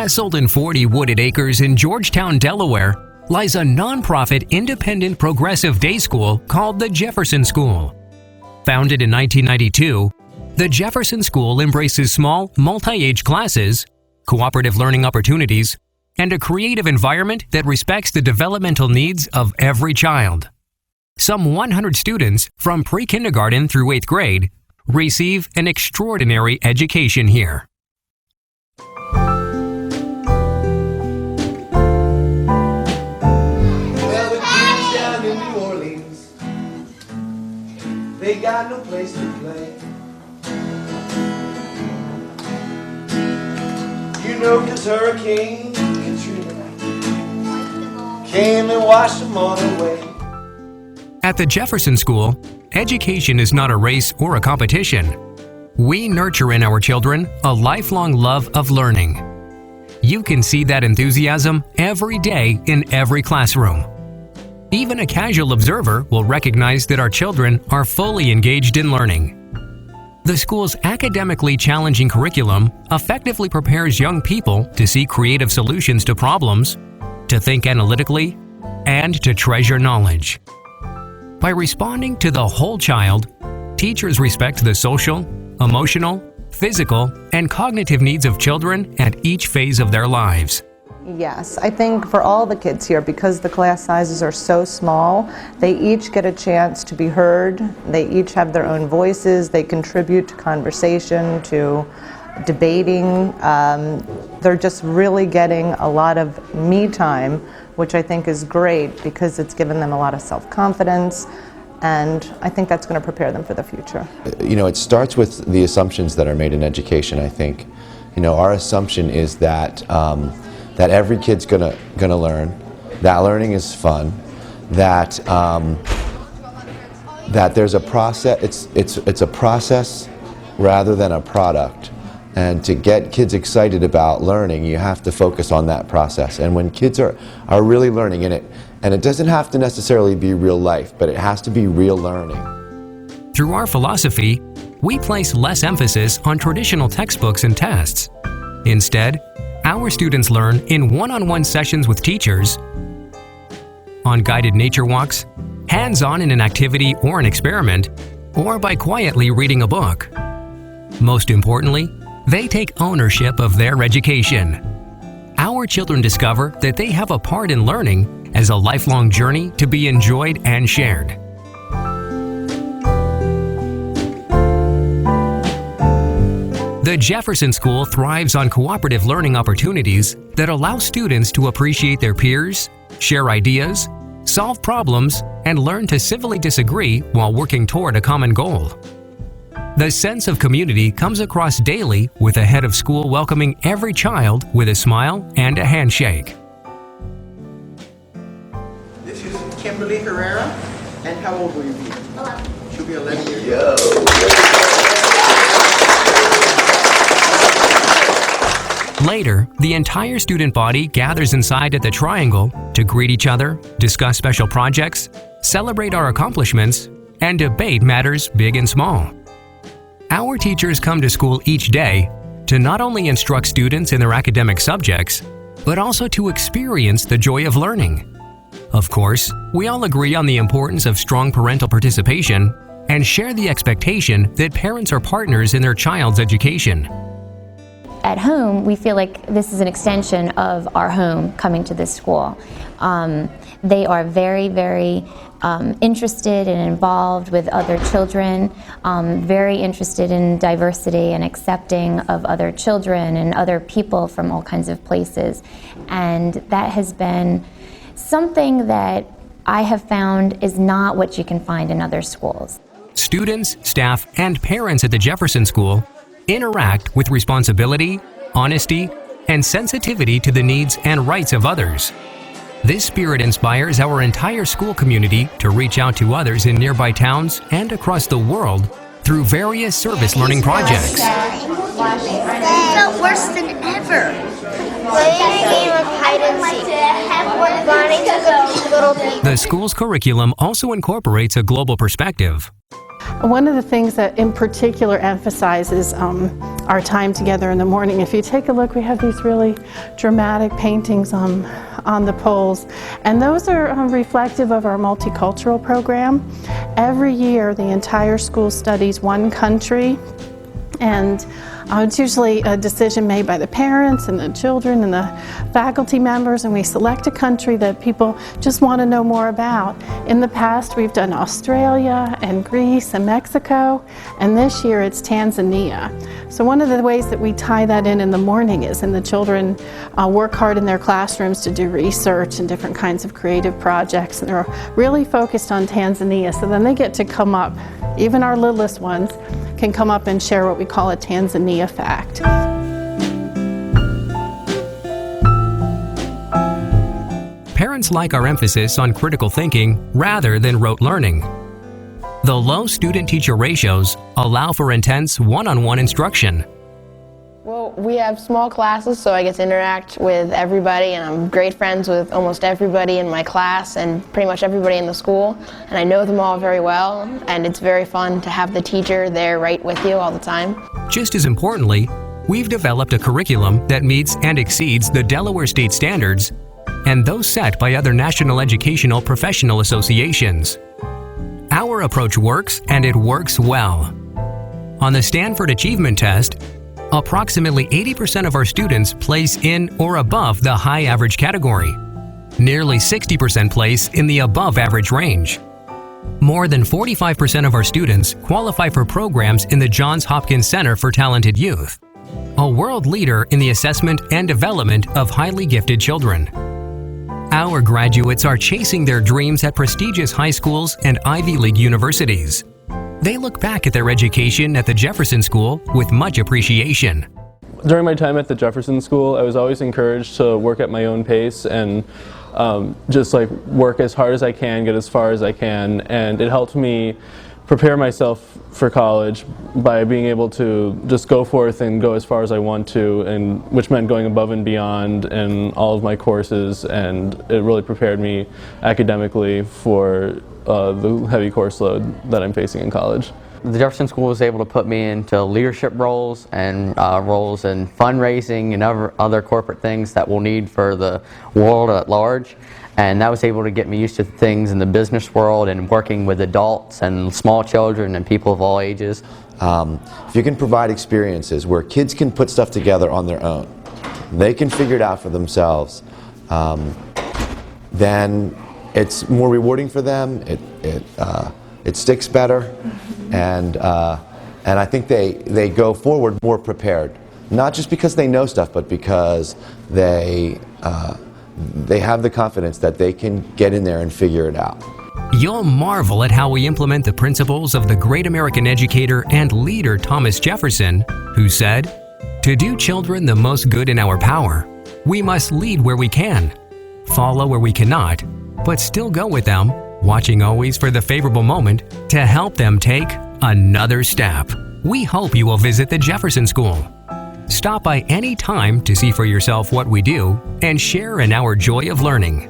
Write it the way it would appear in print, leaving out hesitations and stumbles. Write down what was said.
Nestled in 40 wooded acres in Georgetown, Delaware, lies a nonprofit independent progressive day school called the Jefferson School. Founded in 1992, the Jefferson School embraces small, multi-age classes, cooperative learning opportunities, and a creative environment that respects the developmental needs of every child. Some 100 students from pre-kindergarten through 8th grade receive an extraordinary education here. They got no place to play. You know, 'cause Hurricane Katrina came and washed them all away. At the Jefferson School, education is not a race or a competition. We nurture in our children a lifelong love of learning. You can see that enthusiasm every day in every classroom. Even a casual observer will recognize that our children are fully engaged in learning. The school's academically challenging curriculum effectively prepares young people to see creative solutions to problems, to think analytically, and to treasure knowledge. By responding to the whole child, teachers respect the social, emotional, physical, and cognitive needs of children at each phase of their lives. Yes, I think for all the kids here, because the class sizes are so small, they each get a chance to be heard. They each have their own voices. They contribute to conversation, to debating. They're just really getting a lot of me time, which I think is great because it's given them a lot of self-confidence, and I think that's going to prepare them for the future. You know, it starts with the assumptions that are made in education, I think. You know, our assumption is that that every kid's gonna learn, that learning is fun, that that there's a process. It's a process rather than a product. And to get kids excited about learning, you have to focus on that process. And when kids are really learning in it, and it doesn't have to necessarily be real life, but it has to be real learning. Through our philosophy, we place less emphasis on traditional textbooks and tests. Instead, our students learn in one-on-one sessions with teachers, on guided nature walks, hands-on in an activity or an experiment, or by quietly reading a book. Most importantly, they take ownership of their education. Our children discover that they have a part in learning as a lifelong journey to be enjoyed and shared. The Jefferson School thrives on cooperative learning opportunities that allow students to appreciate their peers, share ideas, solve problems, and learn to civilly disagree while working toward a common goal. The sense of community comes across daily with a head of school welcoming every child with a smile and a handshake. This is Kimberly Herrera, and how old will you be? 11. She'll be 11 years old. Later, the entire student body gathers inside at the Triangle to greet each other, discuss special projects, celebrate our accomplishments, and debate matters big and small. Our teachers come to school each day to not only instruct students in their academic subjects, but also to experience the joy of learning. Of course, we all agree on the importance of strong parental participation and share the expectation that parents are partners in their child's education. At home, we feel like this is an extension of our home coming to this school. They are very, very interested and involved with other children, very interested in diversity and accepting of other children and other people from all kinds of places. And that has been something that I have found is not what you can find in other schools. Students, staff, and parents at the Jefferson School interact with responsibility, honesty, and sensitivity to the needs and rights of others. This spirit inspires our entire school community to reach out to others in nearby towns and across the world through various service learning projects. It felt worse than ever. Playing a game of hide and seek. Running to the little people. The school's curriculum also incorporates a global perspective. One of the things that in particular emphasizes our time together in the morning. If you take a look, we have these really dramatic paintings on the poles, and those are reflective of our multicultural program. Every year, the entire school studies one country, and it's usually a decision made by the parents and the children and the faculty members, and we select a country that people just want to know more about. In the past, we've done Australia and Greece and Mexico, and this year it's Tanzania. So one of the ways that we tie that in the morning is, and the children work hard in their classrooms to do research and different kinds of creative projects, and they're really focused on Tanzania. So then they get to come up, even our littlest ones can come up and share what we call a Tanzania fact. Parents like our emphasis on critical thinking rather than rote learning. The low student-teacher ratios allow for intense one-on-one instruction. Well, we have small classes, so I get to interact with everybody, and I'm great friends with almost everybody in my class and pretty much everybody in the school, and I know them all very well, and it's very fun to have the teacher there right with you all the time. Just as importantly, we've developed a curriculum that meets and exceeds the Delaware state standards and those set by other national educational professional associations. Our approach works, and it works well. On the Stanford Achievement Test, approximately 80% of our students place in or above the high average category. Nearly 60% place in the above average range. More than 45% of our students qualify for programs in the Johns Hopkins Center for Talented Youth, a world leader in the assessment and development of highly gifted children. Our graduates are chasing their dreams at prestigious high schools and Ivy League universities. They look back at their education at the Jefferson School with much appreciation. During my time at the Jefferson School, I was always encouraged to work at my own pace and just like work as hard as I can, get as far as I can, and it helped me prepare myself for college by being able to just go forth and go as far as I want to, and which meant going above and beyond in all of my courses, and it really prepared me academically for the heavy course load that I'm facing in college. The Jefferson School was able to put me into leadership roles and roles in fundraising and other corporate things that we'll need for the world at large. And that was able to get me used to things in the business world and working with adults and small children and people of all ages. If you can provide experiences where kids can put stuff together on their own, they can figure it out for themselves, then it's more rewarding for them. It sticks better, and I think they go forward more prepared. Not just because they know stuff, but because they have the confidence that they can get in there and figure it out. You'll marvel at how we implement the principles of the great American educator and leader Thomas Jefferson, who said, "To do children the most good in our power, we must lead where we can, follow where we cannot, but still go with them, watching always for the favorable moment to help them take another step." We hope you will visit the Jefferson School. Stop by any time to see for yourself what we do and share in our joy of learning.